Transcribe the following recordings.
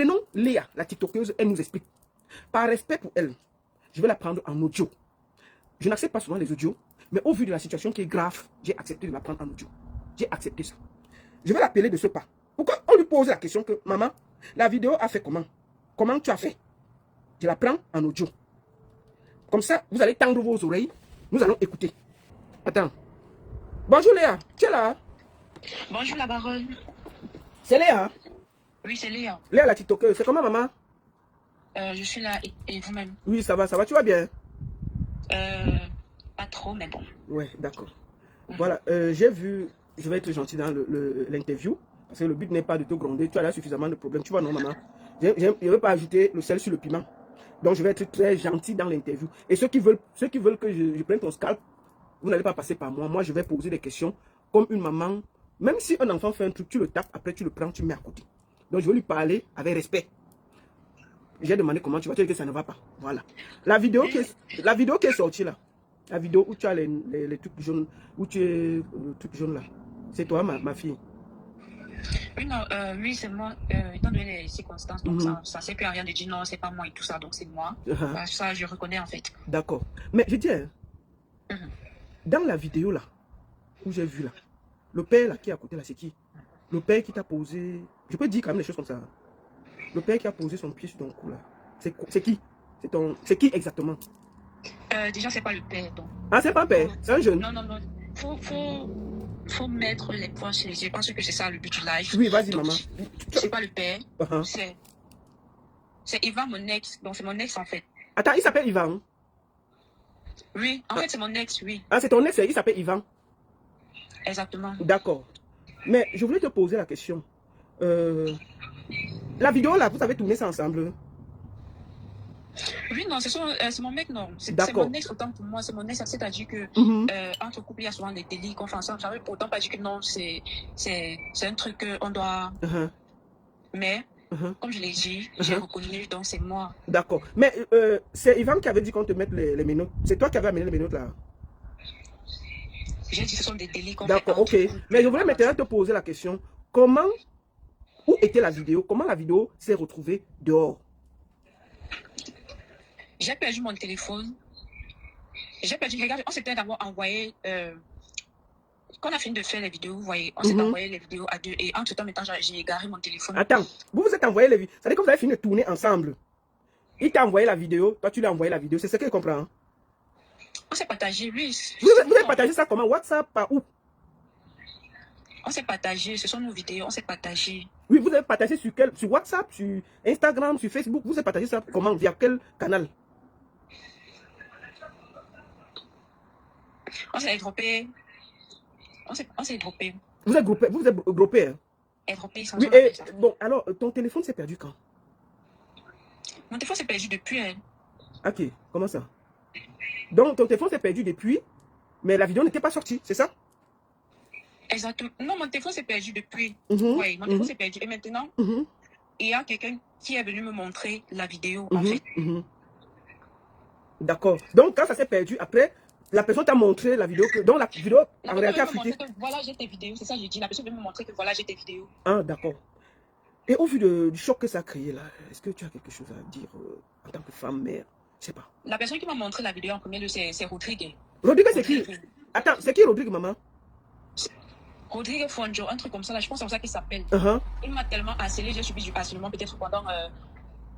Prenons Léa, la TikTokeuse, elle nous explique. Par respect pour elle, je vais la prendre en audio. Je n'accepte pas souvent les audios, mais au vu de la situation qui est grave, j'ai accepté de la prendre en audio. J'ai accepté ça. Je vais l'appeler de ce pas. Pourquoi on lui pose la question que, maman, la vidéo a fait comment? Comment tu as fait? Je la prends en audio. Comme ça, vous allez tendre vos oreilles. Nous allons écouter. Attends. Bonjour Léa, tu es là? Bonjour la baronne. C'est Léa? Oui, c'est Léa. Léa la TikTokeuse, c'est comment maman? Je suis là et vous-même? Oui, ça va, tu vas bien? Pas trop, mais bon. Ouais, d'accord. Voilà, j'ai vu, je vais être gentil dans l'interview, parce que le but n'est pas de te gronder, tu as là suffisamment de problèmes, tu vois non maman? Je ne veux pas ajouter le sel sur le piment, donc je vais être très gentil dans l'interview. Et ceux qui veulent que je prenne ton scalp, vous n'allez pas passer par moi, moi je vais poser des questions comme une maman, même si un enfant fait un truc, tu le tapes, après tu le prends, tu le mets à côté. Donc je vais lui parler avec respect. J'ai demandé comment tu vas, tu dis que ça ne va pas, voilà. La vidéo qui est sortie là, la vidéo où tu as les trucs jaunes, où tu es le truc jaune là. C'est toi, ma fille. Oui, non, oui, c'est moi, étant donné les circonstances, donc ça ne sert plus à rien de dire non, c'est pas moi et tout ça, donc c'est moi. Ça, je reconnais en fait. D'accord. Mais je dis, dans la vidéo là, où j'ai vu là, le père là qui est à côté là, c'est qui? Le père qui t'a posé, je peux dire quand même des choses comme ça. Le père qui a posé son pied sur ton cou là, c'est qui? C'est qui exactement? Déjà, c'est pas le père, donc. Ah, c'est pas un père, c'est un jeune. Non, non, non. Faut mettre les points sur les yeux. Je pense que c'est ça le but du live. Oui, vas-y, maman. C'est pas le père. C'est Ivan, mon ex. Donc, c'est mon ex, en fait. Attends, il s'appelle Ivan? Oui, en fait, c'est mon ex, oui. Ah, c'est ton ex, il s'appelle Ivan? Exactement. D'accord. Mais je voulais te poser la question. La vidéo là, vous avez tourné ça ensemble? Oui, non, c'est mon mec, non. C'est mon ex autant pour moi, c'est mon ex, c'est-à-dire que entre couple, il y a souvent des délits qu'on fait ensemble. Ça veut pourtant pas dire que non, c'est un truc qu'on doit... Mais, comme je l'ai dit, j'ai reconnu, donc c'est moi. D'accord. Mais c'est Ivan qui avait dit qu'on te mette les menottes. C'est toi qui avais amené les menottes là? J'ai dit que ce sont des délits qu'on fait. D'accord, ok. Mais je voulais maintenant te poser la question. Où était la vidéo? Comment la vidéo s'est retrouvée dehors? J'ai perdu mon téléphone. Regarde, on s'était d'abord envoyé, quand on a fini de faire les vidéos, vous voyez, on s'est envoyé les vidéos à deux. Et entre temps, maintenant, j'ai égaré mon téléphone. Attends, vous êtes envoyé les vidéos. C'est-à-dire que vous avez fini de tourner ensemble. Il t'a envoyé la vidéo, toi tu lui as envoyé la vidéo. C'est ce que je comprends. On s'est partagé, oui. Vous avez partagé ça comment? WhatsApp, par où? On s'est partagé, ce sont nos vidéos, on s'est partagé. Oui, vous avez partagé sur WhatsApp, sur Instagram, sur Facebook. Vous avez partagé ça comment? Via quel canal? On s'est droppé. On s'est droppé. Vous êtes groupé, hein? Droppé, oui, et bon, alors, ton téléphone s'est perdu quand? Mon téléphone s'est perdu depuis. Ok, comment ça? Donc, ton téléphone s'est perdu depuis, mais la vidéo n'était pas sortie, c'est ça? Exactement. Non, mon téléphone s'est perdu depuis. Oui, mon téléphone s'est perdu. Et maintenant, il y a quelqu'un qui est venu me montrer la vidéo, en fait. D'accord. Donc, quand ça s'est perdu, après, la personne t'a montré la vidéo, donc la vidéo en réalité a fuité. Voilà, j'ai tes vidéos, c'est ça que je dis. La personne veut me montrer que voilà, j'ai tes vidéos. Ah, d'accord. Et au vu du choc que ça a créé là, est-ce que tu as quelque chose à dire en tant que femme, mère? Je sais pas. La personne qui m'a montré la vidéo en premier lieu, c'est Rodrigue. Rodrigue, c'est qui? Attends, c'est qui Rodrigue, maman? Rodrigue Fonjo, un truc comme ça, là, je pense que c'est comme ça qu'il s'appelle. Il m'a tellement harcelé, j'ai subi du harcèlement peut-être pendant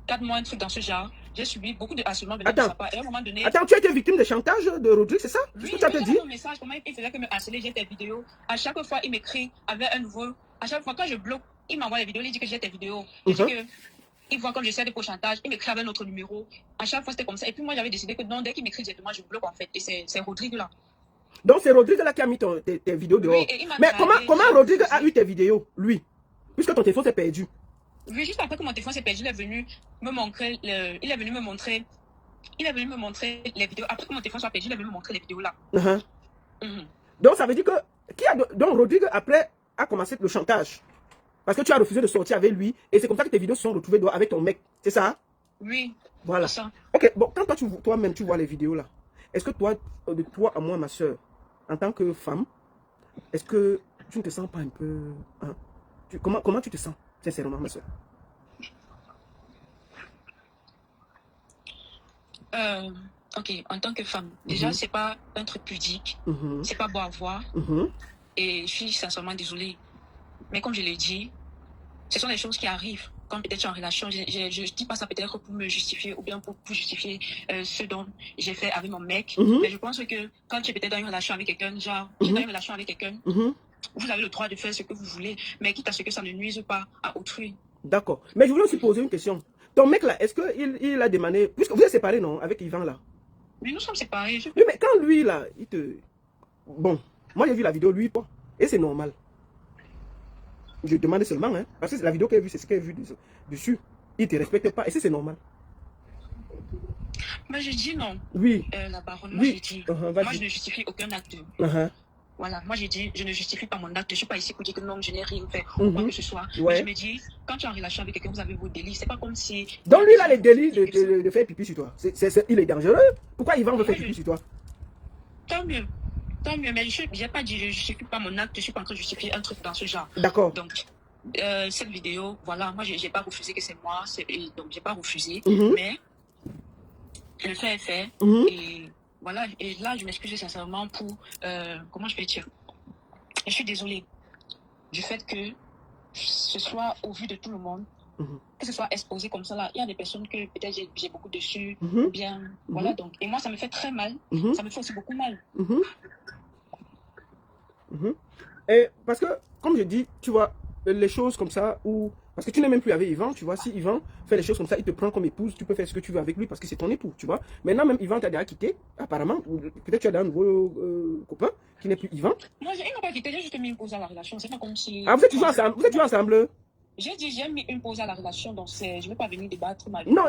4 mois, un truc dans ce genre. J'ai subi beaucoup de harcèlement de sa part. Et à un moment donné... Attends, tu as été victime de chantage de Rodrigue, c'est ça? Oui, tu as dit? Mon message, comment il faisait que me harceler, j'ai tes vidéos. À chaque fois, il m'écrit avec un nouveau... À chaque fois, quand je bloque, il m'envoie les vidéos, il dit que j'ai tes vidéos. Il dit que... Il voit comme je sais pour chantage, il m'écrit avec un autre numéro. À chaque fois, c'était comme ça. Et puis moi, j'avais décidé que non, dès qu'il m'écrit directement, je bloque en fait. Et c'est Rodrigue là. Donc c'est Rodrigue là qui a mis tes vidéos dehors. Oui, mais comment Rodrigue a eu tes vidéos, lui? Puisque ton téléphone s'est perdu. Oui, juste après que mon téléphone s'est perdu, il est venu me montrer les vidéos. Après que mon téléphone soit perdu, il est venu me montrer les vidéos là. Donc ça veut dire que donc Rodrigue après a commencé le chantage. Parce que tu as refusé de sortir avec lui. Et c'est comme ça que tes vidéos se sont retrouvées avec ton mec. C'est ça? Oui. Voilà. Ça. Ok, bon, quand toi-même tu vois les vidéos là, est-ce que de toi à moi, ma soeur, en tant que femme, est-ce que tu ne te sens pas un peu... Hein? Comment tu te sens, sincèrement, ma soeur? Ok, en tant que femme, déjà, c'est pas un truc pudique, c'est pas beau à voir, et je suis sincèrement désolée. Mais comme je l'ai dit, ce sont des choses qui arrivent. Quand peut-être tu es en relation, je dis pas ça peut-être pour me justifier ou bien pour justifier ce dont j'ai fait avec mon mec. Mais je pense que quand tu es peut-être dans une relation avec quelqu'un, genre, tu es dans une relation avec quelqu'un, vous avez le droit de faire ce que vous voulez, mais quitte à ce que ça ne nuise pas à autrui. D'accord. Mais je voulais aussi poser une question. Ton mec là, est-ce qu'il a demandé, puisque vous êtes séparés, non, avec Yvan là? Mais nous sommes séparés. Oui, mais quand lui là, il te... Bon, moi j'ai vu la vidéo, lui pas. Et c'est normal. Je demande seulement, hein, parce que la vidéo qu'elle a vue, c'est ce qu'elle a vu dessus. Il ne te respecte pas, et c'est normal. Mais je dis non. Oui. La baronne, moi Oui. je dis, moi je ne justifie aucun acte. Voilà, moi j'ai dit, je ne justifie pas mon acte. Je ne suis pas ici pour dire que non, je n'ai rien fait ou quoi que ce soit. Mais je me dis, quand tu es en relation avec quelqu'un, vous avez vos délits. C'est pas comme si. Donc lui, il a les délits de faire pipi sur toi. Il est dangereux. Pourquoi Yvan veut faire pipi sur toi? Tant mieux. Tant mieux, mais je n'ai pas dit, je ne justifie pas mon acte. Je ne suis pas en train de justifier un truc dans ce genre. D'accord. Donc, cette vidéo, voilà, moi je n'ai pas refusé que c'est moi. Donc, je n'ai pas refusé. Mais le fait est fait. Et voilà, et là, je m'excuse sincèrement pour, comment je vais dire, je suis désolée du fait que ce soit au vu de tout le monde, que ce soit exposé comme ça là. Il y a des personnes que peut-être j'ai beaucoup dessus, ou bien, voilà, donc, et moi ça me fait très mal, ça me fait aussi beaucoup mal. Et parce que, comme je dis, tu vois, les choses comme ça, où parce que tu n'es même plus avec Yvan, tu vois, si Yvan fait les choses comme ça, il te prend comme épouse, tu peux faire ce que tu veux avec lui parce que c'est ton époux, tu vois. Maintenant, même Yvan t'a déjà quitté, apparemment, peut-être tu as un nouveau copain qui n'est plus Yvan. Moi, il m'a pas quitté, j'ai juste mis une pause à la relation, c'est pas comme si... Ah, vous êtes toujours ensemble, vous êtes toujours ensemble? J'ai dit, j'ai mis une pause à la relation, donc je ne vais pas venir débattre ma vie. Non,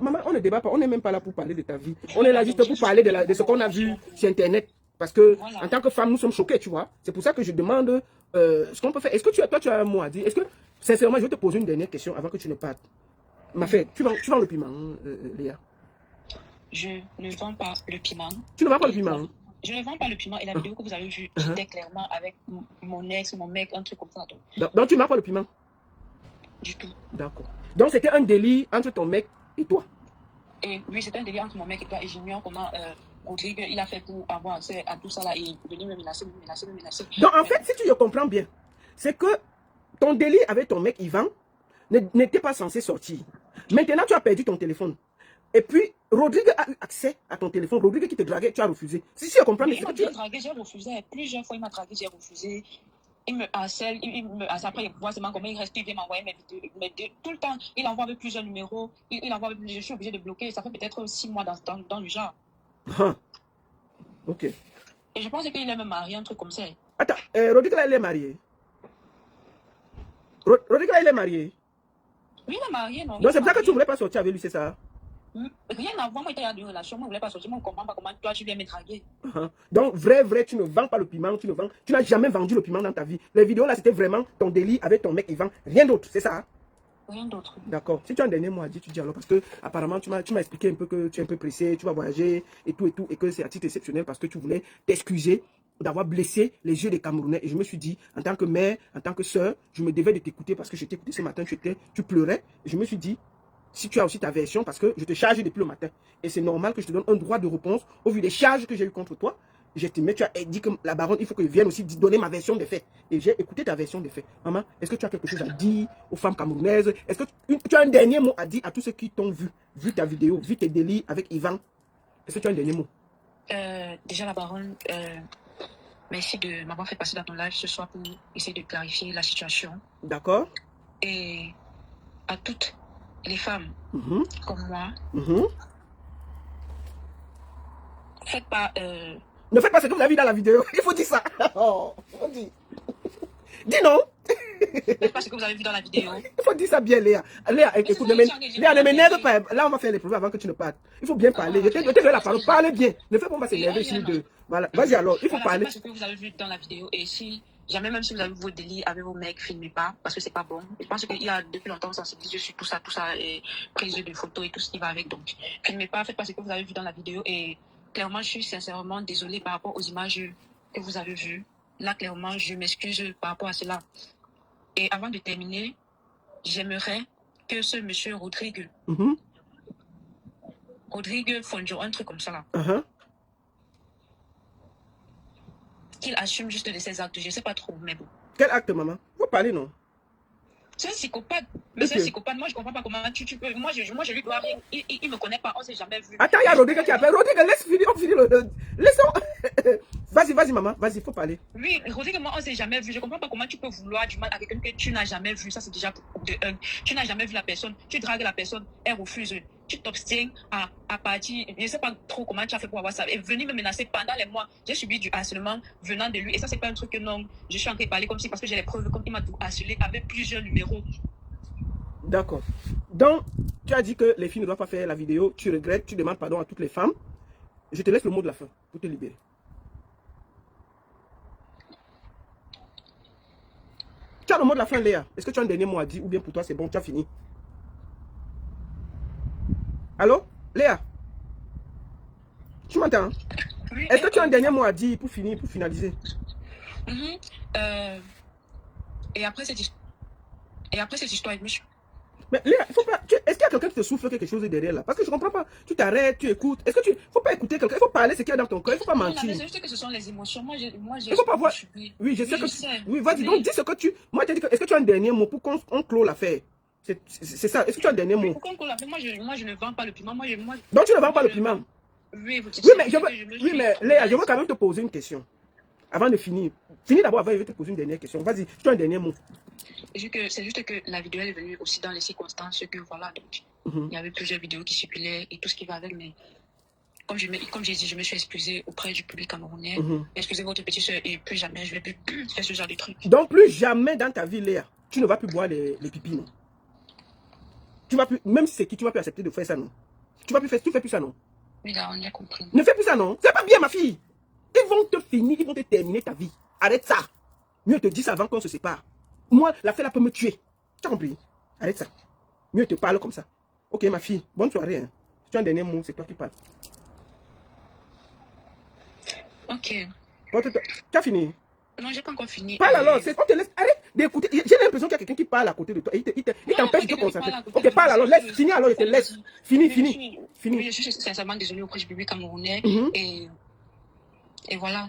maman, on ne débat pas, on n'est même pas là pour parler de ta vie. On est là juste pour parler de ce qu'on a vu sur Internet. Parce que, en tant que femme, nous sommes choqués, tu vois. C'est pour ça que je demande ce qu'on peut faire. Est-ce que toi, tu as un mot à dire? Est-ce que, sincèrement, je vais te poser une dernière question avant que tu ne partes. Ma fille, tu vends le piment, Léa? Je ne vends pas le piment. Tu ne vends pas le piment? Je ne vends pas le piment. Et la vidéo que vous avez vue, j'étais clairement avec mon ex, mon mec, un truc comme ça. Donc tu ne vends pas le piment? Du tout. D'accord. Donc c'était un délit entre ton mec et toi? Et oui, c'était un délit entre mon mec et toi. Et j'ignore comment Rodrigue, il a fait pour avoir accès à tout ça là et venir me menacer. Donc en fait, si tu le comprends bien, c'est que ton délit avec ton mec Yvan n'était pas censé sortir. Maintenant, tu as perdu ton téléphone. Et puis, Rodrigue a eu accès à ton téléphone. Rodrigue qui te draguait, tu as refusé. Si tu comprends bien, c'est que tu as dragué, j'ai refusé. Plusieurs fois, il m'a dragué, j'ai refusé. Il me harcèle, après, il voit seulement comment il reste, il vient m'envoyer mes vidéos, tout le temps, il envoie avec plusieurs numéros, je suis obligée de bloquer, ça fait peut-être 6 mois dans le genre. Ok. Et je pense qu'il est même marié, un truc comme ça. Attends, Rodrigue là, il est marié? Rodrigue là, il est marié? Oui, il est marié, non? Donc c'est pour ça que tu ne voulais pas sortir avec lui, c'est ça? Rien à voir, moi, il y a une relation, moi, je ne voulais pas sortir, moi, je ne comprends pas comment toi, tu viens me draguer. Donc, vrai, tu ne vends pas le piment, tu n'as jamais vendu le piment dans ta vie. Les vidéos là, c'était vraiment ton délit avec ton mec Yvan, rien d'autre, c'est ça? Rien d'autre. D'accord. Si tu as un dernier mot à dire, tu dis alors, parce que apparemment, tu m'as expliqué un peu que tu es un peu pressé, tu vas voyager et tout, et que c'est à titre exceptionnel parce que tu voulais t'excuser d'avoir blessé les yeux des Camerounais. Et je me suis dit, en tant que mère, en tant que soeur, je me devais de t'écouter parce que je t'ai écouté ce matin, tu pleurais. Et je me suis dit, si tu as aussi ta version, parce que je te charge depuis le matin. Et c'est normal que je te donne un droit de réponse au vu des charges que j'ai eues contre toi. Mais tu as dit que la baronne, il faut que je vienne aussi donner ma version des faits. Et j'ai écouté ta version des faits. Maman, est-ce que tu as quelque chose à dire aux femmes camerounaises? Est-ce que tu as un dernier mot à dire à tous ceux qui t'ont vu ta vidéo, vu tes délits avec Yvan? Est-ce que tu as un dernier mot? Déjà, la baronne, merci de m'avoir fait passer dans ton live ce soir pour essayer de clarifier la situation. D'accord. Et à toutes les femmes comme moi, faites pas... Ne faites pas ce que vous avez vu dans la vidéo. Il faut dire ça. Oh, dis non. Ne faites pas ce que vous avez vu dans la vidéo. Il faut dire ça bien, Léa. Léa, écoute, Léa, ne m'énerve pas. Là, on va faire les problèmes avant que tu ne partes. Il faut bien parler. Je te donne la parole. Parlez bien. Ne fais pas s'énerver sur nous deux. Voilà. Vas-y alors, il faut parler. Ne faites pas ce que vous avez vu dans la vidéo. Et si... Jamais même si vous avez vos délits avec vos mecs, filmez pas, parce que c'est pas bon. Je pense qu'il y a depuis longtemps sensibilisé sur tout ça, et prise de photos et tout ce qui va avec. Donc, filmez pas, faites pas ce que vous avez vu dans la vidéo. Et clairement, je suis sincèrement désolée par rapport aux images que vous avez vues. Là, clairement, je m'excuse par rapport à cela. Et avant de terminer, j'aimerais que ce monsieur Rodrigue Rodrigue Fonjo, un truc comme ça là. Qu'il assume juste de ses actes, je ne sais pas trop, mais bon. Quel acte, maman? Vous parlez, non? C'est un psychopathe. Mais c'est un psychopathe. Moi, je ne comprends pas comment tu peux. Moi, je lui dois rien. Il ne me connaît pas. On ne s'est jamais vu. Attends, il y a Rodrigue qui appelle. Rodrigue, laisse finir. On finit le. Laissons. Vas-y, maman. Vas-y, il faut parler. Oui, Rodrigue, moi, on ne s'est jamais vu. Je ne comprends pas comment tu peux vouloir du mal à quelqu'un que tu n'as jamais vu. Ça, c'est déjà de un. Tu n'as jamais vu la personne. Tu dragues la personne. Elle refuse. Tu t'obstines à partir. Je ne sais pas trop comment tu as fait pour avoir ça. Et venir me menacer pendant les mois. J'ai subi du harcèlement venant de lui. Et ça, c'est pas un truc que non. Je suis en train de parler comme si, parce que j'ai les preuves, comme il m'a tout harcelé avec plusieurs numéros. D'accord. Donc, tu as dit que les filles ne doivent pas faire la vidéo. Tu regrettes, tu demandes pardon à toutes les femmes. Je te laisse le mot de la fin pour te libérer. Tu as le mot de la fin, Léa. Est-ce que tu as un dernier mot à dire ou bien pour toi c'est bon, tu as fini? Allô, Léa? Tu m'entends? Oui. Est-ce que tu as un dernier mot à dire pour finir, pour finaliser? Et après cette histoire, je me suis... Mais Léa, faut pas. Est-ce qu'il y a quelqu'un qui te souffle quelque chose derrière là? Parce que je ne comprends pas. Tu t'arrêtes, tu écoutes. Est-ce que tu. Faut pas écouter quelqu'un. Il faut parler ce qu'il y a dans ton cœur. Il faut pas mentir. C'est juste que ce sont les émotions. Moi, il faut pas voir. Oui, je sais que. Oui, vas-y, donc dis ce que tu. Moi, je dis que. Est-ce que tu as un dernier mot pour qu'on clôt l'affaire? C'est ça. Est-ce que tu as un dernier mot? Pour qu'on clôt l'affaire, moi, je ne vends pas le piment. Donc tu ne vends pas le piment? Oui, mais Léa, je veux quand même te poser une question. Avant de finir. Finis d'abord, avant, je vais te poser une dernière question. Vas-y, tu as un dernier mot. C'est juste que la vidéo est venue aussi dans les circonstances que voilà, donc il y avait plusieurs vidéos qui circulaient et tout ce qui va avec, mais comme j'ai dit, je me suis excusée auprès du public camerounais. Excusez votre petite soeur et plus jamais je vais plus faire ce genre de trucs. Donc plus jamais dans ta vie, Léa, tu ne vas plus boire les pipis, non? Tu vas plus, même si c'est qui, tu vas plus accepter de faire ça, non? Tu fais plus ça, non? Oui, là, on a compris. Ne fais plus ça, non? C'est pas bien, ma fille. Ils vont te finir, ils vont te terminer ta vie. Arrête ça. Mieux te dire ça avant qu'on se sépare. Moi, l'affaire là peut me tuer. Tu as compris? Arrête ça. Mieux te parle comme ça. Ok, ma fille, bonne soirée. Hein. Si tu as un dernier mot, c'est toi qui parles. Ok. Bon, tu as fini? Non, j'ai pas encore fini. Parle alors, on te laisse. Arrête d'écouter. J'ai l'impression qu'il y a quelqu'un qui parle à côté de toi. Il t'empêche de te concentrer. Ok, parle alors, laisse. Finis alors, je te laisse. Fini. Oui, je suis sincèrement désolée auprès du public camerounais. Et voilà.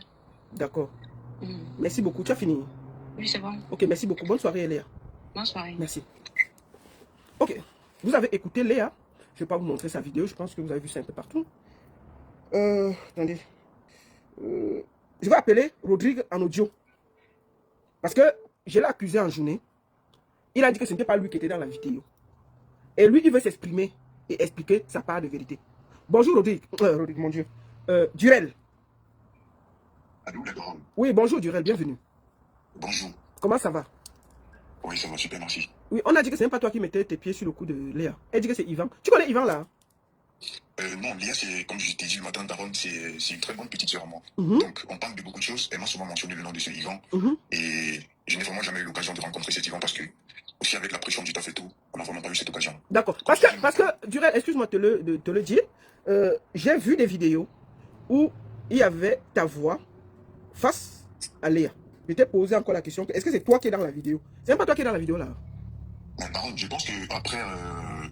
D'accord. Merci beaucoup. Tu as fini? Oui, c'est bon. Ok, merci beaucoup. Bonne soirée, Léa. Bonne soirée. Merci. Ok, vous avez écouté Léa. Je ne vais pas vous montrer sa vidéo. Je pense que vous avez vu ça un peu partout. Attendez. Je vais appeler Rodrigue en audio. Parce que je l'ai accusé en journée. Il a dit que ce n'était pas lui qui était dans la vidéo. Et lui, il veut s'exprimer et expliquer sa part de vérité. Bonjour, Rodrigue. Rodrigue, mon Dieu. Durel. Allô, la parole. Oui, bonjour Durel, bienvenue. Bonjour. Comment ça va? Oui, ça va super, merci. Oui, on a dit que c'est même pas toi qui mettais tes pieds sur le cou de Léa. Elle dit que c'est Yvan. Tu connais Yvan là? Non, Léa, c'est comme je t'ai dit le matin, Daron, c'est une très bonne petite sœur à moi. Donc, on parle de beaucoup de choses. Elle m'a souvent mentionné le nom de ce Yvan. Et je n'ai vraiment jamais eu l'occasion de rencontrer cet Yvan parce que, aussi avec la pression du taf et tout, on n'a vraiment pas eu cette occasion. D'accord. Parce que, Durel, excuse-moi de te le dire, j'ai vu des vidéos où il y avait ta voix face à Léa. Je t'ai posé encore la question, est-ce que c'est toi qui es dans la vidéo? C'est même pas toi qui es dans la vidéo là. Daron, je pense qu'après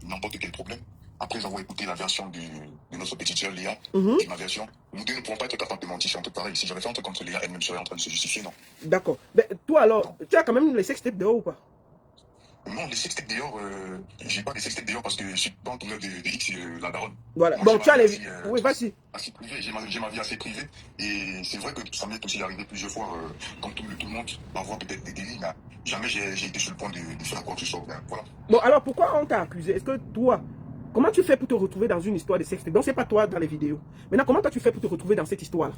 n'importe quel problème, après avoir écouté la version de notre petite sœur Léa, ma version, nous deux ne pourrons pas être capables de mentir sur un truc pareil. Si j'avais fait un truc contre Léa, elle-même serait en train de se justifier, non? D'accord. Mais toi alors, tu as quand même les sextapes dehors ou pas? Non, les sextapes dehors, j'ai pas des sextapes dehors parce que je suis pas entouré de X, la daronne. Voilà, bon, tu as les... Oui, vas-y. J'ai ma vie assez privée et c'est vrai que ça m'est aussi arrivé plusieurs fois, comme tout le monde, d'avoir peut-être des délits, mais jamais j'ai été sur le point de faire quoi que ce soit. Voilà. Bon, alors pourquoi on t'a accusé? Est-ce que toi, comment tu fais pour te retrouver dans une histoire de sextape? Donc, c'est pas toi dans les vidéos. Maintenant, comment toi tu fais pour te retrouver dans cette histoire-là?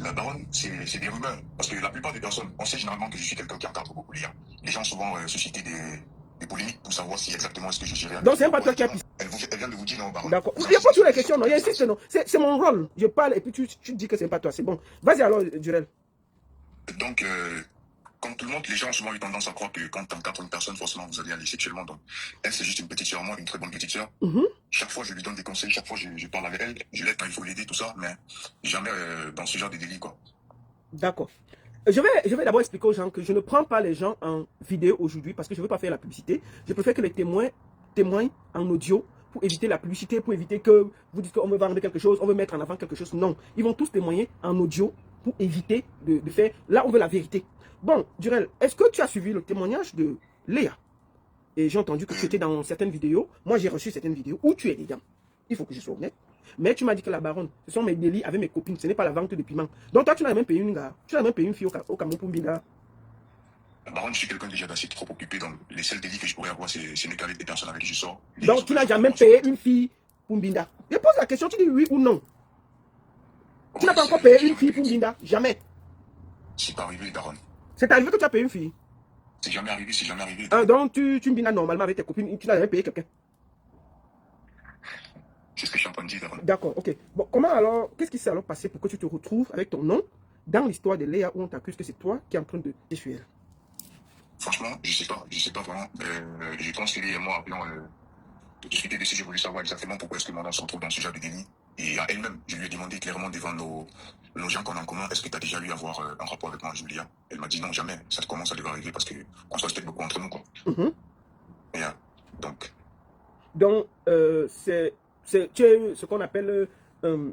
La daronne, c'est des rumeurs. Parce que la plupart des personnes, on sait généralement que je suis quelqu'un qui encadre beaucoup Léa. Les gens souvent suscité des polémiques pour savoir si exactement est-ce que je gérais. Donc c'est même pas toi qui as pissé. Elle vient de vous dire non, baronne. D'accord. Il n'y a pas toujours les questions, non. Il insiste, non. C'est mon rôle. Je parle et puis tu dis que c'est pas toi. C'est bon. Vas-y alors, Durel. Donc, comme tout le monde, les gens ont souvent eu tendance à croire que quand tu encadres une personne, forcément vous allez aller sexuellement. Donc, elle, c'est juste une petite sœur, moi, une très bonne petite sœur. Chaque fois, je lui donne des conseils, chaque fois, je parle avec elle, je l'aide quand il faut l'aider, tout ça, mais jamais dans ce genre de délit, quoi. D'accord. Je vais d'abord expliquer aux gens que je ne prends pas les gens en vidéo aujourd'hui parce que je ne veux pas faire la publicité. Je préfère que les témoins témoignent en audio pour éviter la publicité, pour éviter que vous dites qu'on veut vendre quelque chose, on veut mettre en avant quelque chose. Non, ils vont tous témoigner en audio pour éviter de faire... Là, on veut la vérité. Bon, Durel, est-ce que tu as suivi le témoignage de Léa? Et j'ai entendu que tu étais dans certaines vidéos. Moi, j'ai reçu certaines vidéos où tu es dedans. Il faut que je sois honnête. Mais tu m'as dit que la baronne, ce sont mes délits avec mes copines. Ce n'est pas la vente de piment. Donc toi, tu n'as même payé une gars. Tu n'as même payé une fille au Cameroun pour Mbinda. Baron, je suis quelqu'un déjà d'assez trop occupé, donc les seuls délits que je pourrais avoir, c'est qu'avec des personnes avec qui je sors. Donc tu n'as jamais payé une fille pour Mbinda. Je pose la question, tu dis oui ou non. Tu n'as pas encore payé une fille pour Mbinda. Jamais. C'est pas arrivé, Baron. C'est arrivé que tu as payé une fille. C'est jamais arrivé, c'est jamais arrivé. Donc tu Mbinda normalement avec tes copines, tu n'as jamais payé quelqu'un. C'est ce que je suis en train de dire, Baron. D'accord, ok. Bon, comment alors, qu'est-ce qui s'est alors passé pour que tu te retrouves avec ton nom dans l'histoire de Léa où on t'accuse que c'est toi qui es en train de défuir? Franchement, je sais pas vraiment. Je pense que Léa et moi avions discuté de ce que je voulais savoir exactement pourquoi est-ce que mon nom se retrouve dans ce genre de délit. Et à elle-même, je lui ai demandé clairement devant nos gens qu'on a en commun, est-ce que tu as déjà eu à avoir un rapport avec moi, Julia? Elle m'a dit non, jamais. Ça commence à devoir arriver parce qu'on se respecte beaucoup entre nous, quoi. Et, donc, tu es ce qu'on appelle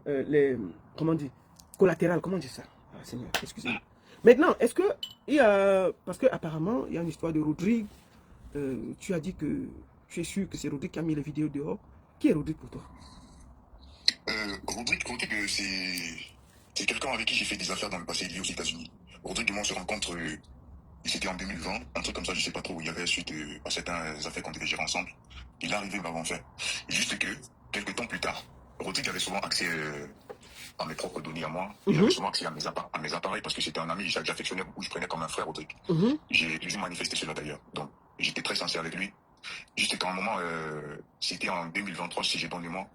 les, comment dire, collatérales, comment dire ça? Ah, Seigneur, excusez-moi. Maintenant, est-ce que il y a, parce que apparemment il y a une histoire de Rodrigue, tu as dit que tu es sûr que c'est Rodrigue qui a mis les vidéos dehors. Qui est Rodrigue pour toi? Rodrigue, c'est quelqu'un avec qui j'ai fait des affaires dans le passé, lié aux États-Unis. Rodrigue et moi on se rencontre, c'était en 2020, un truc comme ça, je sais pas trop, où il y avait suite à certaines affaires qu'on devait gérer ensemble. Il est arrivé, m'avant fait. Juste que, quelques temps plus tard, Rodrigue avait souvent accès à mes propres données à moi. Il avait souvent accès à mes appareils parce que c'était un ami, j'affectionnais beaucoup, je prenais comme un frère Rodrigue. J'ai toujours manifesté cela d'ailleurs. Donc, j'étais très sincère avec lui. Juste qu'à un moment, c'était en 2023, si j'ai bon mémoire,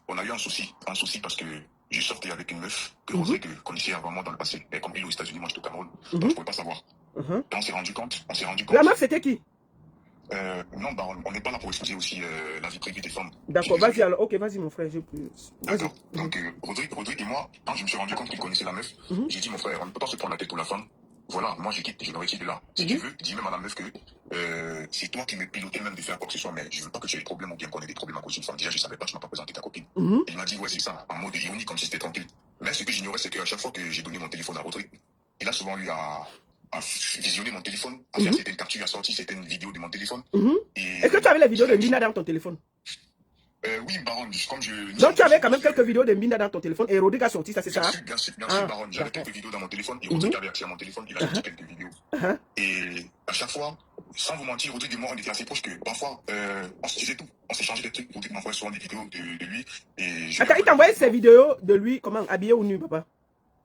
on a eu un souci parce que je sortais avec une meuf que Rodrigue connaissait avant moi dans le passé. Et comme il est aux États-Unis, moi j'étais au Cameroun, donc je ne pouvais pas savoir. Et on s'est rendu compte. La meuf, c'était qui? Non, bah, on n'est pas là pour exposer aussi la vie privée des femmes. D'accord, vas-y alors. Ok, vas-y mon frère. D'accord. Donc, Rodrigue et moi, quand je me suis rendu compte qu'il connaissait la meuf, j'ai dit, mon frère, on ne peut pas se prendre la tête pour la femme. Voilà, moi je quitte, je me retire de là. Si tu veux, dis même à la meuf que c'est toi qui me pilotais même de faire quoi que ce soit, mais je veux pas que tu aies des problèmes ou bien qu'on ait des problèmes à cause d'une femme. Déjà, je savais pas, tu m'as pas présenté ta copine. Il m'a dit, ouais, c'est ça, en mode ironie, comme si c'était tranquille. Mais ce que j'ignorais, c'est qu'à chaque fois que j'ai donné mon téléphone à Rodrigue, il a souvent eu à visionner mon téléphone, à faire certaines captures, à sortir certaines vidéos de mon téléphone. Est-ce que tu avais la vidéo de Mbinda dans ton téléphone? Oui, Baron, comme je... Donc tu avais quand même quelques vidéos de Mbinda dans ton téléphone et Rodrigue a sorti, ça c'est ça? Bien sûr, Baron. J'avais quelques vidéos dans mon téléphone et Rodrigue avait accès à mon téléphone, il a sorti quelques vidéos. Et à chaque fois, sans vous mentir, Rodrigue et moi, on était assez proches que parfois, on se disait tout. On s'échangeait des trucs. Rodrigue m'envoyait souvent des vidéos de lui. Et attends, il t'envoyait ces vidéos de lui, comment, habillé ou nu, papa?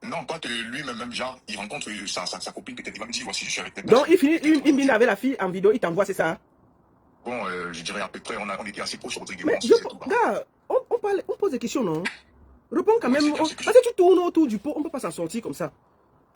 Non, pas que lui-même, genre, il rencontre sa copine, peut-être, il va me dire, voici, je suis avec telle personne. Donc, il finit, il Mbinda avec la fille en vidéo, il t'envoie, c'est ça? Bon, je dirais à peu près, on était assez proches, Rodrigue et moi. Mais, gars, on pose des questions, non? Réponds quand même. Parce que tu tournes autour du pot, on ne peut pas s'en sortir comme ça.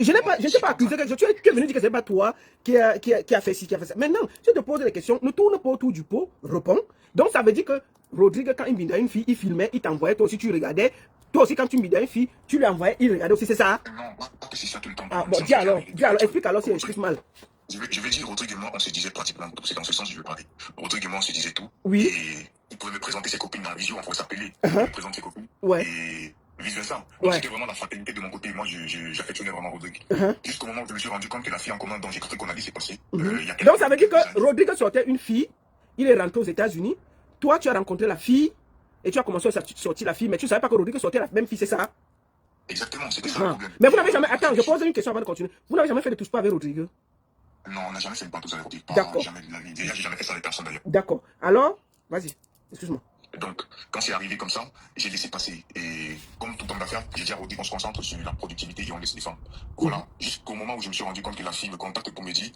Je ne t'ai pas accusé, tu es venu dire que ce n'est pas toi qui a fait ci, qui a fait ça. Maintenant, si tu te poses des questions, ne tourne pas autour du pot, réponds. Donc, ça veut dire que Rodrigue, quand il Mbinda une fille, il filmait, il t'envoyait, toi aussi tu regardais. Toi aussi, quand tu Mbinda une fille, tu lui envoyais, il regardait aussi, c'est ça? Non, pas que c'est ça tout le temps. Ah, bon, dis alors, explique alors si explique mal. Je vais dire, Rodrigue et moi, on se disait pratiquement tout. C'est dans ce sens que je veux parler. Rodrigue et moi, on se disait tout. Oui. Et il pouvait me présenter ses copines dans la visio, on pouvait s'appeler. Il me présente ses copines. Ouais. Et vice-versa. Donc c'était vraiment la fraternité de mon côté. Moi, j'affectionnais vraiment Rodrigue. Jusqu'au moment où je me suis rendu compte que la fille en commun dont j'ai cru qu'on allait s'est passée. Donc ça veut dire que Rodrigue sortait une fille, il est rentré aux États-Unis. Toi, tu as rencontré la fille et tu as commencé à sortir la fille, mais tu ne savais pas que Rodrigue sortait la même fille, c'est ça? Exactement, c'était ça le problème. Mais vous n'avez jamais. Attends, je pose une question avant de continuer. Vous n'avez jamais fait de touche pas avec Rodrigue? Non, on n'a jamais fait de touche avec Rodrigue. D'accord. Jamais de la vie. Déjà, j'ai jamais fait ça avec personne d'ailleurs. D'accord. Alors, vas-y, excuse-moi. Donc, quand c'est arrivé comme ça, j'ai laissé passer. Et comme tout homme d'affaires, j'ai dit à Rodrigue, on se concentre sur la productivité et on laisse les femmes. Voilà. Jusqu'au moment où je me suis rendu compte que la fille me contacte pour me dire,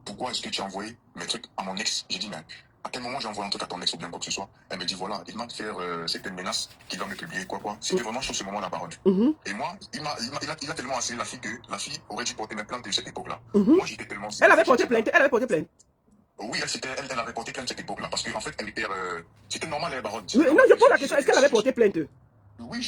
pourquoi est-ce que tu as envoyé mes trucs à mon ex? J'ai dit, mais à quel moment j'ai envoyé un truc à ton ex ou bien quoi que ce soit? Elle me dit, voilà, il m'a fait certaines menaces qu'il va me publier, quoi. C'était vraiment sur ce moment-là, Baron. Et moi, il a tellement assis la fille que la fille aurait dû porter mes plaintes de cette époque-là. Moi, j'étais tellement... Elle avait porté plainte, Oui, elle avait porté plainte cette époque-là, parce qu'en fait, elle était... c'était normal, Baron. Oui, non, je pose la question, est-ce qu'elle avait porté plainte? Oui,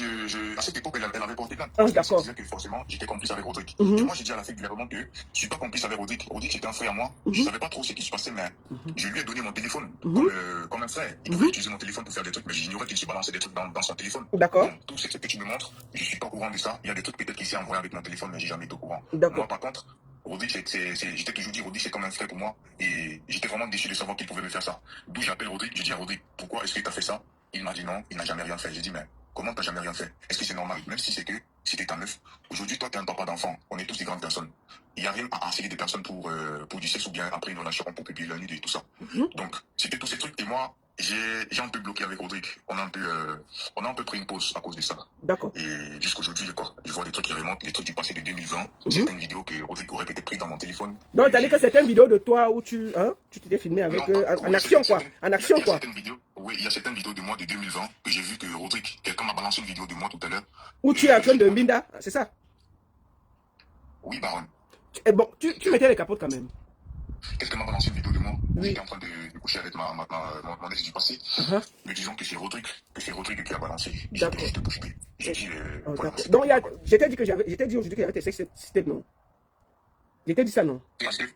à cette époque, elle avait porté plainte. Ah, Elle d'accord. disait que forcément, j'étais complice avec Rodrigue. Mhm. Et moi, j'ai dit à la fille clairement que je suis pas complice avec Rodrigue. Rodrigue, c'était un frère à moi. Je savais pas trop ce qui se passait, mais je lui ai donné mon téléphone comme un frère. Il pouvait utiliser mon téléphone pour faire des trucs, mais j'ignorais qu'il se balançait des trucs dans son téléphone. D'accord. Donc, tout ce que tu me montres, je suis pas au courant de ça. Il y a des trucs peut-être qu'il s'est envoyé avec mon téléphone, mais j'ai jamais été au courant. D'accord. Moi, par contre, Rodrigue, j'étais toujours dit, Rodrigue, c'est comme un frère pour moi. Et j'étais vraiment déçu de savoir qu'il pouvait me faire ça. D'où j'appelle Rodrigue, je dis à Rodrigue, pourquoi est-ce que tu as fait ça? Il m'a dit non, il n'a jamais rien fait. J'ai dit, mais comment t'as jamais rien fait? Est-ce que c'est normal? Même si c'était ta meuf. Aujourd'hui, toi, t'es un papa d'enfant. On est tous des grandes personnes. Il n'y a rien à harceler des personnes pour du sexe ou bien après une relation pour publier la nuit et tout ça. Donc, c'était tous ces trucs. Et moi, j'ai un peu bloqué avec Rodrigue. On a un peu pris une pause à cause de ça. D'accord. Et jusqu'aujourd'hui, je vois des trucs qui remontent, des trucs du passé de 2020. Certaines vidéos que Rodrigue aurait peut-être pris dans mon téléphone. Donc, t'as dit que c'était une vidéo de toi où tu t'étais filmé avec en action, quoi. En action, quoi. Oui, il y a certaines vidéos de moi de 2020 que j'ai vu que Rodrigue, quelqu'un m'a balancé une vidéo de moi tout à l'heure. Où tu es en train de Mbinda, c'est ça? Oui, Baron. Et bon, tu mettais les capotes quand même. Quelqu'un m'a balancé une vidéo de moi. Oui. J'étais en train de coucher avec mon ex du passé. Me disant que c'est Rodrigue qui a balancé. D'accord. J'ai dit, voilà, donc, j'étais dit aujourd'hui qu'il y avait tes sex tapes, non? J'étais dit ça, non?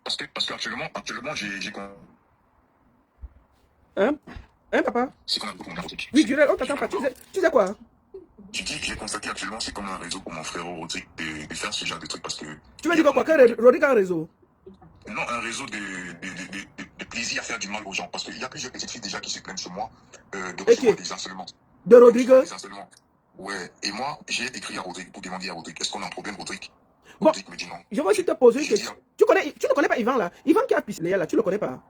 Parce qu'actuellement, j'ai Hein, papa? c'est comme un groupe Rodrigue. Oui, Durel, on t'attend pas. Tu sais quoi? Je dis, j'ai constaté actuellement, c'est comme un réseau pour mon frère Rodrigue de faire ce genre de trucs parce que. Tu veux dire quoi? Que Rodrigue a un réseau? Non, un réseau de plaisir à faire du mal aux gens. Parce qu'il y a plusieurs petites filles déjà qui se plaignent sur moi de recevoir des harcèlements. De Rodrigue? Des harcèlements. Ouais. Et moi, j'ai écrit à Rodrigue pour demander à Rodrigue, est-ce qu'on a un problème, Rodrigue? Rodrigue me dit non. Je vais aussi te poser une question. Tu ne connais pas Yvan là? Yvan qui a pissé Léa là, tu le connais pas?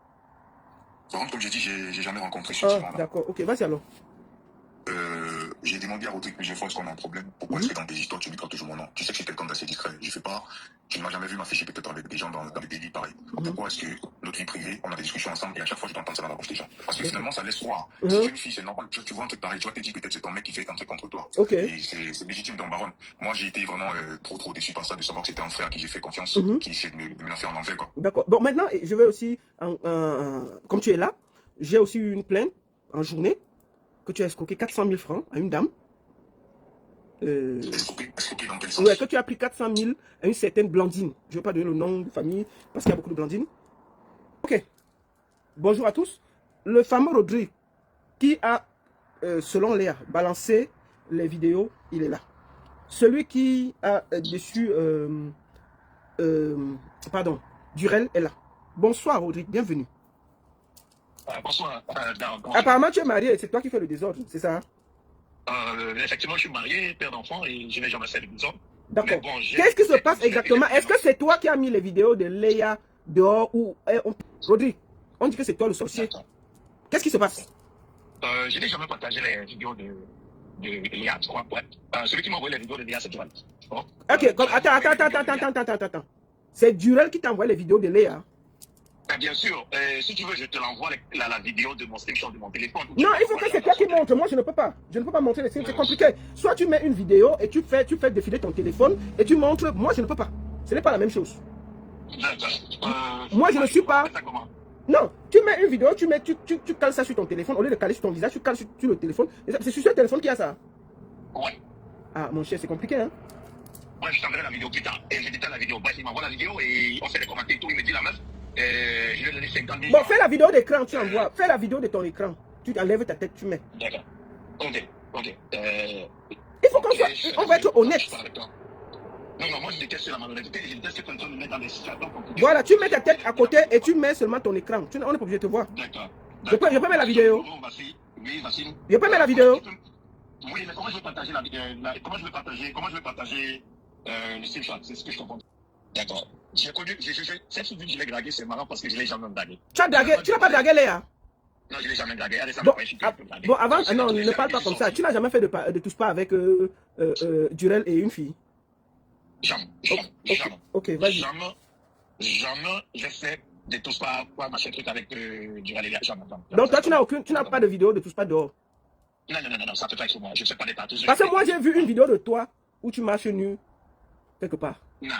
Par contre, comme j'ai dit, j'ai jamais rencontré ce type-là. D'accord, ok, vas-y alors. J'ai demandé à Rodrigue plusieurs fois est-ce qu'on a un problème. Pourquoi est-ce que dans des histoires tu lui parles toujours mon nom? Tu sais que c'est quelqu'un d'assez discret. Tu ne m'as jamais vu m'afficher peut-être avec des gens dans des délits pareils. Pourquoi est-ce que notre vie privée, on a des discussions ensemble et à chaque fois je t'entends ça dans la bouche des gens? Parce que finalement ça laisse croire. Si tu es une fille, c'est normal. Tu vois un truc pareil, tu vas te dire peut-être c'est ton mec qui fait un truc contre toi. Ok. Et c'est légitime dans Baron. Moi j'ai été vraiment trop déçu par ça, de savoir que c'était un frère à qui j'ai fait confiance, qui essaie de me la faire en enfer, quoi. D'accord. Bon, maintenant je vais aussi, comme tu es là, j'ai aussi eu une plainte en journée que tu as escroqué 400 000 francs à une dame. Escroqué dans quel sens? Ouais, que tu as pris 400 000 à une certaine Blandine. Je ne veux pas donner le nom de famille parce qu'il y a beaucoup de Blandines. Ok. Bonjour à tous. Le fameux Rodrigue qui a, selon Léa, balancé les vidéos, il est là. Celui qui a déçu, pardon, Durel est là. Bonsoir Rodrigue, bienvenue. Bonsoir. Apparemment tu es marié, c'est toi qui fais le désordre, c'est ça? Effectivement, je suis marié, père d'enfant, et je n'ai jamais fait de désordre. D'accord. Bon, qu'est-ce qui se passe exactement? Est-ce que c'est toi qui as mis les vidéos de Léa dehors ou... Rodrigue, on dit que c'est toi le sorcier. Qu'est-ce qui se passe? Je n'ai jamais partagé les vidéos de Léa, je crois. Ouais. Celui qui m'a envoyé les vidéos de Léa, c'est Durel. Bon. Ok, attends. C'est Durel qui t'a envoyé les vidéos de Léa? Bien sûr, si tu veux, je te l'envoie la vidéo de mon screenshot de mon téléphone. Non, il faut que c'est toi qui montre. Moi, je ne peux pas. Je ne peux pas montrer les signes. C'est compliqué. Soit tu mets une vidéo et tu fais défiler ton téléphone et tu montres. Moi, je ne peux pas. Ce n'est pas la même chose. Moi, je ne suis pas. Non, tu mets une vidéo, tu cales ça sur ton téléphone. Au lieu de caler sur ton visage, tu cales sur le téléphone. C'est sur ce téléphone qu'il y a ça? Ouais. Ah, mon cher, c'est compliqué, hein? Ouais, je t'enverrai la vidéo plus tard. Et je détaille la vidéo. Bref, il m'envoie la vidéo et on fait les commentaires et tout. Il me dit la meuf. Je vais donner 50 000. Bon, fais la vidéo d'écran, tu envoies. Fais la vidéo de ton écran. Tu enlèves ta tête, tu mets. D'accord. Ok. Il faut qu'on va être honnête. Non, moi je déteste la malhonnêteté. Je déteste quand on me met dans des situations compliquées. Voilà, tu mets ta tête à côté et tu mets seulement ton écran. On n'est pas obligé de te voir. D'accord. Je peux mettre la vidéo. Oui, Vasile. Je peux mettre la vidéo. Oui, mais comment je vais partager la vidéo? Comment je vais partager le screenshot? C'est ce que je comprends. D'accord. J'ai connu, cette fille que je l'ai draguée, c'est marrant parce que je l'ai jamais draguée. Tu as dragué, tu n'as pas dragué Léa? Non, je l'ai jamais draguée. Bon, avant, non, ne parle pas comme ça. Tu n'as jamais fait de touche pas avec Durel et une fille? Jamais. Ok, vas-y. Jamais j'ai fait de touche pas, machin truc avec Durel et Léa. Jamais. Donc toi, tu n'as pas de vidéo de touche pas dehors? Non, ça peut pas être sur moi. Je ne sais pas des partout. Parce que moi, j'ai vu une vidéo de toi où tu marches nu quelque part. Non,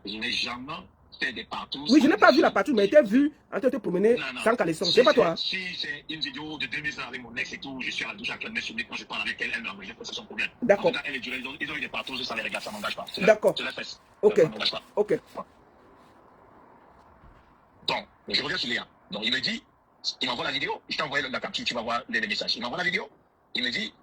je n'ai jamais fait des partous. Oui, je n'ai pas vu la partout, mais elle était vue en train de te promener sans caleçon. C'est pas toi. Si c'est une vidéo de 2000 ans avec mon ex et tout, je suis à la douche avec elle, mais sur quand je parle avec elle, elle m'a envoyé, c'est son problème. D'accord. Elle est durée, ils ont eu des partous, ça les regarde, ça m'engage pas. D'accord. Ok. Ok. Donc, je reviens sur Léa. Donc, il me dit, il m'envoie la vidéo, je t'ai envoyé la capture, tu vas voir les messages. Il m'envoie la vidéo, il me dit,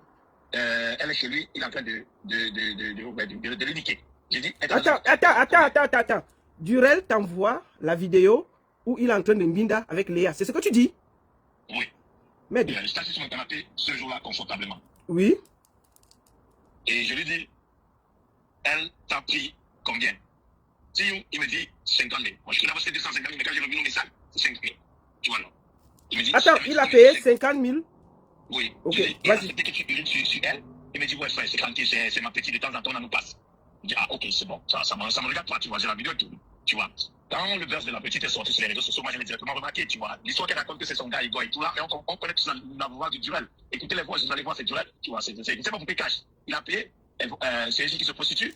elle est chez lui, il est en train de lui niquer. J'ai dit, attends. Durel t'envoie la vidéo où il est en train de mbinda avec Léa. C'est ce que tu dis? Oui. Mais je suis assis sur mon canapé ce jour-là confortablement. Oui. Et je lui dis, elle t'a pris combien? Il me dit 50 000. Moi, je suis là, c'est 250 000, mais quand j'ai revu le message, c'est 5 000. Tu vois, non? Il me dit, attends, il a payé 50 000? Oui. Ok, vas-y. Dès que tu urines sur elle, il me dit, ouais, frère, c'est tranquille, c'est ma petite, de temps en temps, on nous passe. Je dis, ah, ok, c'est bon, ça me regarde pas, tu vois, j'ai la vidéo et tout, tu vois. Quand le verse de la petite est sorti sur les réseaux sociaux, moi, je l'ai directement remarqué, tu vois. L'histoire qu'elle raconte que c'est son gars, Igor et tout là, et on connaît tous la voix du Durel. Écoutez les voix, vous allez voir, c'est Durel, tu vois, c'est pas pour payer cash. Il a payé, c'est ici qui se prostitue,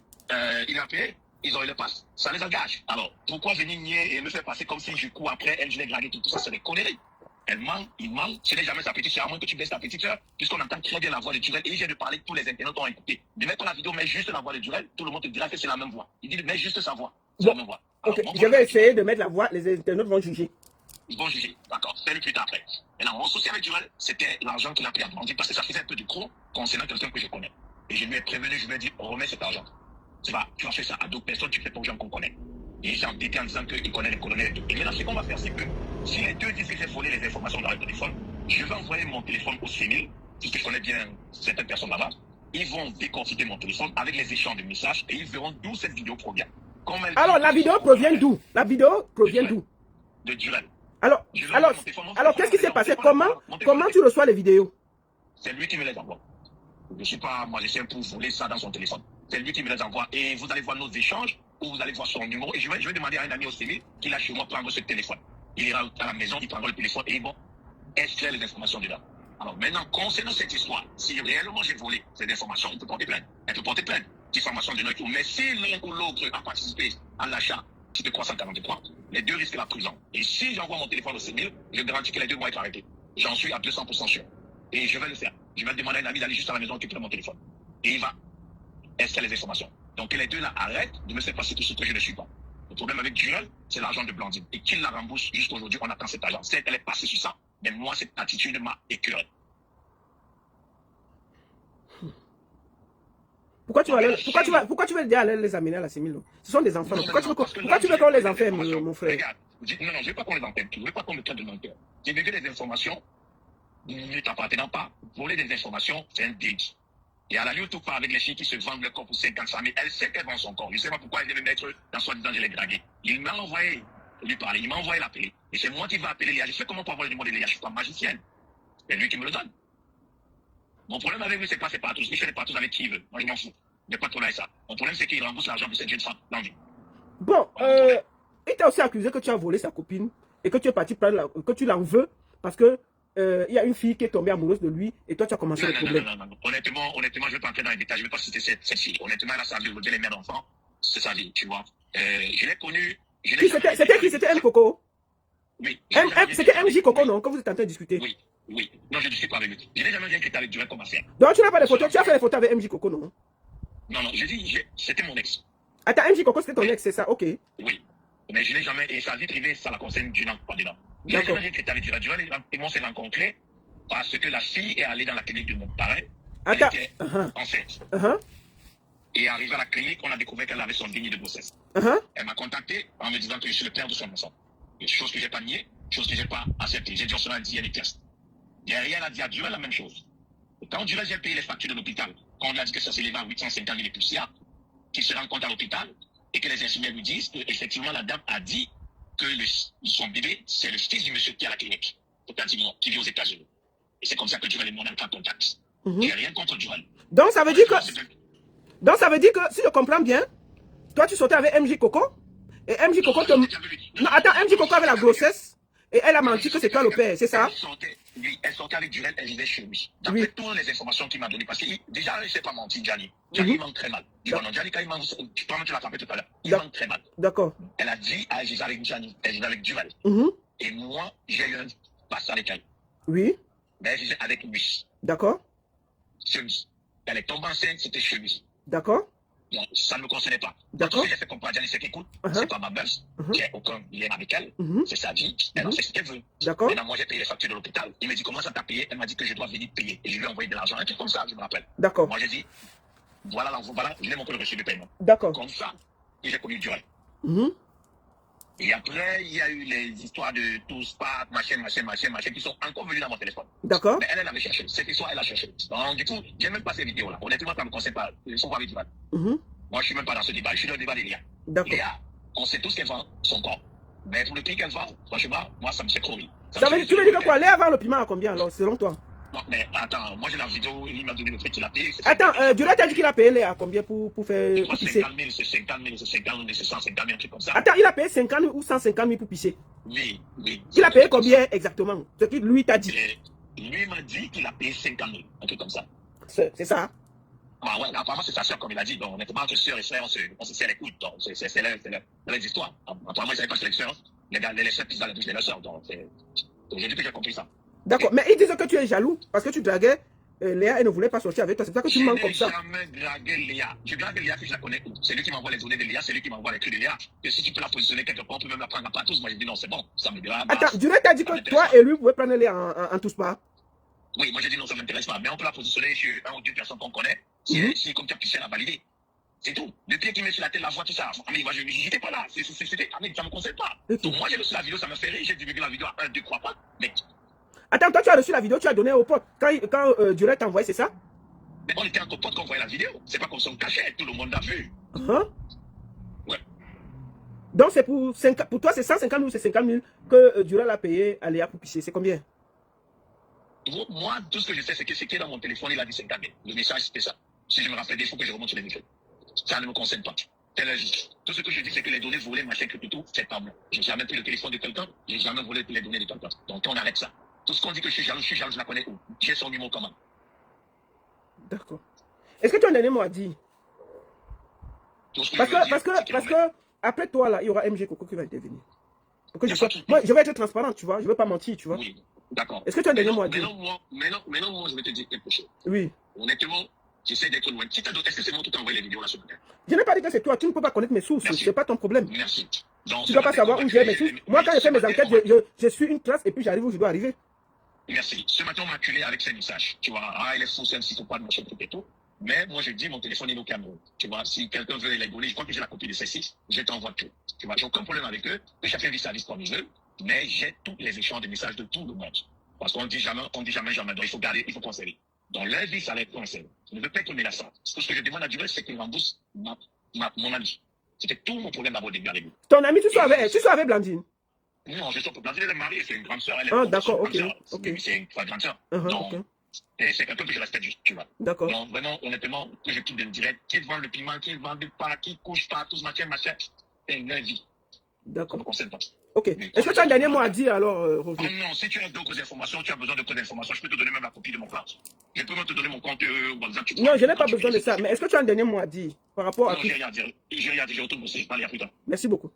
il a payé, ils ont eu le passe. Ça les engage. Alors, pourquoi venir nier et me faire passer comme si je cours après elle, je l'ai dragué, tout ça, c'est des conneries. Elle ment, il ment, ce n'est jamais sa petite soeur, à moins que tu baisses ta petite soeur, puisqu'on entend très bien la voix de Durel. Et il vient de parler, tous les internautes ont écouté. De mettre la vidéo, mais juste la voix de Durel, tout le monde te dira que c'est la même voix. Il dit, mais juste sa voix. C'est la même voix. Alors, ok, je vais essayer de mettre la voix, les internautes vont juger. Ils vont juger, d'accord, c'est le plus tard après. Maintenant, mon souci avec Durel, c'était l'argent qu'il a pris à Blondine, parce que ça faisait un peu du gros concernant quelqu'un que je connais. Et je lui ai prévenu, je lui ai dit, remets cet argent. Tu vas faire ça à d'autres personnes, tu fais pas aux gens qu'on connaît. Et j'ai entêté en disant qu'il connaît les colonels et tout. Et maintenant, ce qu'on va faire, c'est que si les deux disent que j'ai volé les informations dans le téléphone, je vais envoyer mon téléphone au CENIL, puisque je connais bien certaines personnes là-bas. Ils vont décortiquer mon téléphone avec les échanges de messages et ils verront d'où cette vidéo provient. Alors, la vidéo provient d'où? La vidéo provient d'où? De Durel. Alors, qu'est-ce qui s'est passé? Comment tu reçois les vidéos? C'est lui qui me les envoie. Je ne suis pas magicien pour voler ça dans son téléphone. C'est lui qui me les envoie. Et vous allez voir nos échanges, ou vous allez voir son numéro. Et je vais demander à un ami au CV qu'il a chez moi prendre ce téléphone. Il ira à la maison, il prendra le téléphone et ils vont extraire les informations dedans. Alors maintenant, concernant cette histoire, si réellement j'ai volé ces informations, il peut porter plainte. Elle peut porter plainte. Diffamation de notre. Mais si l'un ou l'autre a participé à l'achat de 343, les deux risquent la prison. Et si j'envoie mon téléphone au CV, je garantis que les deux vont être arrêtés. J'en suis à 200% sûr. Et je vais le faire. Je vais demander à un ami d'aller juste à la maison récupérer mon téléphone. Et il va extraire les informations. Donc que les deux là arrêtent de me faire passer tout ce que je ne suis pas. Le problème avec Durel, c'est l'argent de Blondine. Et qu'il la rembourse jusqu'à aujourd'hui, on attend cet argent. Certes, elle est passée sur ça, mais moi, cette attitude m'a écœuré. Pourquoi tu veux dire les amener à la CENIL? Ce sont des enfants. Pourquoi tu veux qu'on les enferme, mon frère? Regarde, non, je ne veux pas qu'on les enferme. Je ne veux pas qu'on me traite de menteur. J'ai vécu des informations ne t'appartenant pas. Voler des informations, c'est un délit. Et à la lieu tout part avec les filles qui se vendent le corps pour 55 000, elle sait qu'elle vend son corps. Je ne sais pas pourquoi elle devait mettre dans soi disant je l'ai dragué. Il m'a envoyé lui parler, il m'a envoyé l'appeler. Et c'est moi qui vais appeler Léa. Je sais comment pour avoir le numéro de Léa, je ne suis pas magicienne. C'est lui qui me le donne. Mon problème avec lui, c'est pas ses partous. Il fait des partous avec qui il veut. Moi, je m'en fous. Je n'ai pas de problème avec ça. Mon problème, c'est qu'il rembourse l'argent de cette jeune femme. Bon, il t'a aussi accusé que tu as volé sa copine et que tu es parti prendre que tu l'en veux parce que il y a une fille qui est tombée amoureuse de lui et toi tu as commencé le problème. Non. Honnêtement, je ne vais pas entrer dans les détails. Je ne vais pas citer cette fille. Honnêtement, elle a sa vie, vous les mères d'enfants. C'est sa vie, tu vois. Je l'ai connue. C'était qui? C'était M. Coco? Oui. C'était MJ Coco, non? Quand vous êtes en train de discuter? Oui. Non, je ne discute pas avec lui. Je n'ai jamais dit qu'il était avec Durel comme affaire. Donc tu n'as pas de photos? Tu as fait les photos avec MJ Coco, non? Non, je dis, c'était mon ex. Attends, MJ Coco, c'était ton ex, c'est ça? Ok. Oui. Mais je n'ai jamais. Et sa vie privée, ça la concerne du nom, pas dedans. Je n'ai jamais dit qu'il était avec Durel. Durel et moi, on s'est rencontrés parce que la fille est allée dans la clinique de mon parrain. Elle était enceinte. Et arrivée à la clinique, on a découvert qu'elle avait son déni de grossesse. Elle m'a contacté en me disant que je suis le père de son enfant. Chose que je n'ai pas niée, chose que je n'ai pas acceptée. J'ai dit, on se l'a dit, elle est tests. Derrière, elle a dit à Durel la même chose. Et quand Durel, j'ai payé les factures de l'hôpital, quand on lui a dit que ça s'élevait à 850 000 et poussières, qu'il se rend compte à l'hôpital et que les infirmières lui disent qu'effectivement, la dame a dit que son bébé, c'est le fils du monsieur qui est à la clinique, qui vit aux États-Unis. Et c'est comme ça que Durel et moi, on a en contact. Il n'y a rien contre Durel. Donc, ça veut dire que si je comprends bien, toi, tu sortais avec MJ Coco et MJ Coco te... Non, attends, MJ Coco avait la grossesse et elle a menti que c'est toi le père, c'est ça? Oui, elle sortait avec Durel, elle vivait chez lui. D'après toutes les informations qu'il m'a données, parce que déjà, il ne s'est pas menti, Gianni. Gianni, il manque très mal. Je vois, non, Gianni, quand il manque, toi-même, tu l'as frappé tout à l'heure. Il manque très mal. D'accord. Elle a dit, ah, je vais avec Gianni, elle vivait avec Durel. Et moi, j'ai eu un passe avec elle. Oui. Mais elle vivait avec lui. D'accord. Chez lui. Elle est tombée enceinte, c'était chez lui. D'accord. Bon, ça ne me concernait pas. D'accord. Tout ce que j'ai fait comprendre à Gianni, c'est qu'écoute, c'est pas ma buzz. J'ai aucun lien avec elle. C'est sa vie. Elle en fait ce qu'elle veut. D'accord. Maintenant, moi, j'ai payé les factures de l'hôpital. Il m'a dit, comment ça t'a payé? Elle m'a dit que je dois venir payer. Et je lui ai envoyé de l'argent. Un truc comme ça, je me rappelle. D'accord. Moi, j'ai dit, voilà, je l'ai montré le reçu de paiement. D'accord. Comme ça, j'ai connu Durel. Et après, il y a eu les histoires de tous, pas, machin, qui sont encore venues dans mon téléphone. D'accord. Mais elle avait cherché. Cette histoire, elle a cherché. Donc, du coup, j'ai même pas ces vidéos-là. Honnêtement, ça ne me concerne pas. Ils sont pas avec Durel. Moi, je ne suis même pas dans ce débat. Je suis dans le débat des Léa. D'accord. Léa, on sait tous qu'elle vend son corps. Mais pour le prix qu'elle vend, franchement, moi, ça me fait chromie. Tu veux dire que quoi? Léa vend le piment à combien alors, selon toi? Non, mais attends, moi j'ai la vidéo, il m'a donné le prix qu'il a payé. Attends, Durel t'a dit qu'il a payé Léa à combien pour faire Je crois pisser? 50 000, c'est 50 000, c'est 50 000, c'est 150 000, un truc comme ça. Attends, il a payé 50 000 ou 150 000 pour pisser? Oui. Il a payé combien exactement? Ce qu'il lui t'a dit. Lui m'a dit qu'il a payé 50 000, un truc comme ça. C'est ça? Ah ouais, apparemment c'est sa soeur, comme il a dit. Donc, honnêtement, entre soeurs et frères, on se serre les couilles. Donc, c'est leur histoire. Apparemment, ils ne savaient pas que c'est les soeurs. Les soeurs pissent dans la douche de leurs soeurs. Donc, j'ai dit que j'ai compris ça. D'accord, mais ils disent que tu es jaloux parce que tu draguais Léa et ne voulait pas sortir avec toi. C'est pour ça que tu manques comme ça. Je n'ai jamais dragué Léa. Je drague Léa que je la connais où? C'est lui qui m'envoie les données de Léa, c'est lui qui m'envoie les clés de Léa. Et si tu peux la positionner quelque part, on peut même la prendre à tous. Moi, j'ai dit non, c'est bon, ça me dérange. Attends, Durel t'a dit que toi et lui, vous pouvez prendre Léa en tous pas? Oui, moi j'ai dit non, ça ne m'intéresse pas. Mais on peut la positionner sur un ou deux personnes qu'on connaît. Si comme tu as pu la valider. C'est tout. Le pied qui met sur la tête, la voix, tout ça. Mais moi, je n'étais pas là. C'était, ça ne me concerne pas. Donc, moi, j'ai reçu la vidéo, ça me fait rire. J'ai divulgué la vidéo à 1, 2, 3 pas. Mais. Attends, toi, tu as reçu la vidéo, tu as donné au pote. Quand Durel t'a envoyé, c'est ça? Mais on était entre potes quand on voyait la vidéo. C'est pas comme ça, on cachait. Tout le monde l'a vu. Ouais. Donc, c'est pour toi, c'est 150 000 ou c'est 50 000 que Durel a payé à Léa pour pisser. C'est combien? Moi, tout ce que je sais, c'est que ce qui est dans mon téléphone, il a dit 50 000. Le message, c'était ça. Si je me rappelle, il faut que je remonte sur les messages. Ça ne me concerne pas. Tout ce que je dis, c'est que les données volées, machin, que tout, c'est pas moi. Je n'ai jamais pris le téléphone de quelqu'un, je n'ai jamais volé les données de quelqu'un. Donc on arrête ça. Tout ce qu'on dit que je suis jaloux, je la connais où? J'ai son numéro comment? D'accord. Est-ce que tu as un dernier mot à dire? Parce que après toi, là, il y aura MG Coco qui va intervenir. Pour que moi, je vais être transparent, tu vois. Je ne veux pas mentir, tu vois. Oui, d'accord. Est-ce que tu as un dernier mot à dire? Maintenant, moi, je vais te dire quelque chose. Oui. Honnêtement, j'essaie d'être loin. Est-ce que c'est moi qui t'ai envoyé les vidéos là ce matin? Je n'ai pas dit que c'est toi. Tu ne peux pas connaître mes sources. Ce n'est pas ton problème. Merci. Donc, tu ne dois pas savoir où j'ai mes sources. Moi, quand je fais mes enquêtes, je suis une classe et puis j'arrive où je dois arriver. Merci. Ce matin, on m'a acculé avec ces messages. Tu vois, il est fou, c'est un psychopathe, machin, tout et tout. Mais moi, je dis, mon téléphone est au Cameroun. Tu vois, si quelqu'un veut les donner, je crois que j'ai la copie de ces sites, je t'envoie tout. Tu vois, j'ai aucun problème avec eux. Que chacun vit sa vie comme il veut. Mais j'ai tous les échanges de messages de tout le monde. Parce qu'on dit jamais. Donc, il faut garder, il faut conserver. Dans leur vie, ça va être conservé. Je ne veux pas être menaçant. Ce que je demande à Durel, c'est qu'il rembourse mon ami. C'était tout mon problème d'abord au début avec lui. Ton ami, tu sois avec Blandine? Non, je suis pas Blandine, elle est mariée, c'est une grande sœur. Ah, d'accord, ok. C'est une grande sœur. C'est quelqu'un que je respecte, tu vois. D'accord. Donc, vraiment, honnêtement, que je quitte de direct, qui vend le piment, qui vend le pas, qui couche pas, tout ce machin, c'est une vie. D'accord. Ça me concerne pas. Ok. Est-ce que tu as un dernier mot à dire alors, Roger? Non, si tu as d'autres informations, tu as besoin d'autres informations, je peux te donner même la copie de mon compte. Je peux même te donner mon compte WhatsApp. Non, je n'ai pas besoin de ça. Mais est-ce que tu as un dernier mot à dire par rapport à tout? Non, j'ai rien à dire. Je retourne bosser. Allez, à plus tard. Merci beaucoup.